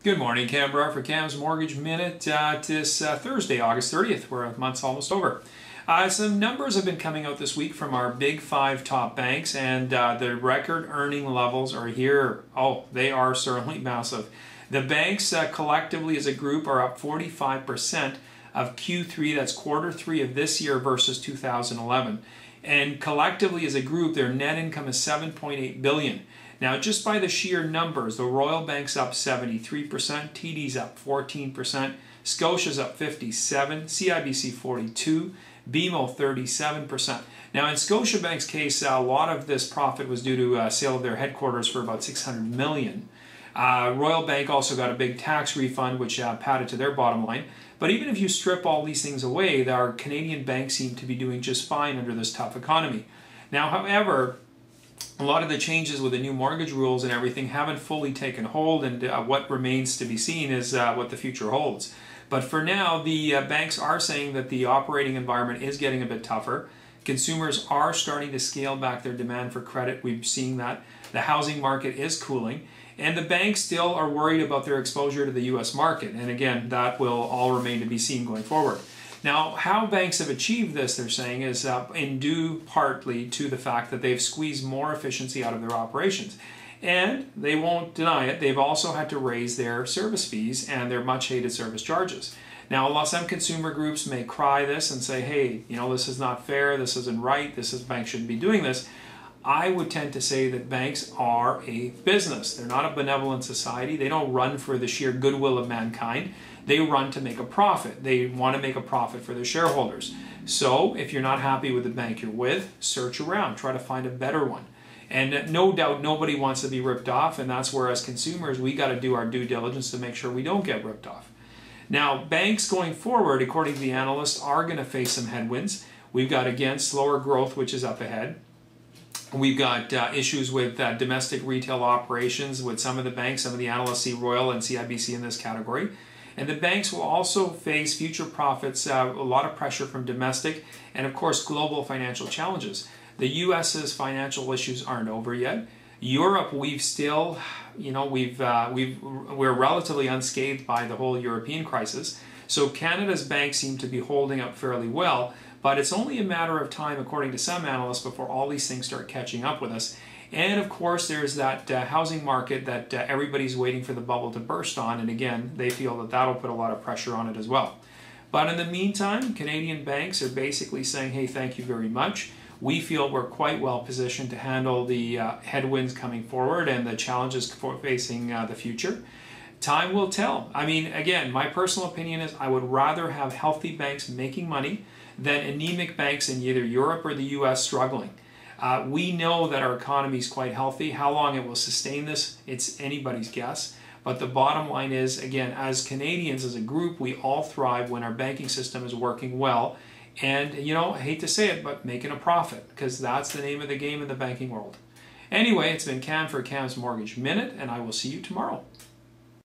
Good morning, Cam Brower for Cam's Mortgage Minute. This Thursday, August 30th, where a month's almost over. Some numbers have been coming out this week from our big five top banks, and the record earning levels are here. Oh, they are certainly massive. The banks collectively as a group are up 45% of Q3, that's quarter three of this year versus 2011. And collectively as a group, their net income is $7.8 billion. Now, just by the sheer numbers, the Royal Bank's up 73%, TD's up 14%, Scotia's up 57%, CIBC 42%, BMO 37%. Now, in Scotiabank's case, a lot of this profit was due to a sale of their headquarters for about $600 million. Royal Bank also got a big tax refund, which padded to their bottom line. But even if you strip all these things away, our Canadian banks seem to be doing just fine under this tough economy. Now, however, a lot of the changes with the new mortgage rules and everything haven't fully taken hold, and what remains to be seen is what the future holds. But for now, the banks are saying that the operating environment is getting a bit tougher. Consumers are starting to scale back their demand for credit. We've seen that. The housing market is cooling. And the banks still are worried about their exposure to the U.S. market. And again, that will all remain to be seen going forward. Now, how banks have achieved this, they're saying, is in due partly to the fact that they've squeezed more efficiency out of their operations. And they won't deny it, they've also had to raise their service fees and their much hated service charges. Now, some consumer groups may cry this and say, hey, this is not fair, this isn't right, banks shouldn't be doing this. I would tend to say that banks are a business. They're not a benevolent society. They don't run for the sheer goodwill of mankind. They run to make a profit. They want to make a profit for their shareholders. So if you're not happy with the bank you're with, search around. Try to find a better one. And no doubt nobody wants to be ripped off, and that's where as consumers we got to do our due diligence to make sure we don't get ripped off. Now, banks going forward, according to the analysts, are going to face some headwinds. We've got, again, slower growth, which is up ahead. We've got issues with domestic retail operations with some of the banks. Some of the analysts see Royal and CIBC in this category. And the banks will also face future profits, a lot of pressure from domestic and, of course, global financial challenges. The U.S.'s financial issues aren't over yet. Europe, we've still, we're relatively unscathed by the whole European crisis. So Canada's banks seem to be holding up fairly well. But it's only a matter of time, according to some analysts, before all these things start catching up with us. And of course, there's that housing market that everybody's waiting for the bubble to burst on. And again, they feel that that'll put a lot of pressure on it as well. But in the meantime, Canadian banks are basically saying, hey, thank you very much. We feel we're quite well positioned to handle the headwinds coming forward and the challenges facing the future. Time will tell. I mean, again, my personal opinion is I would rather have healthy banks making money than anemic banks in either Europe or the U.S. struggling. We know that our economy is quite healthy. How long it will sustain this, it's anybody's guess. But the bottom line is, again, as Canadians, as a group, we all thrive when our banking system is working well. And, I hate to say it, but making a profit, because that's the name of the game in the banking world. Anyway, it's been Cam for Cam's Mortgage Minute, and I will see you tomorrow.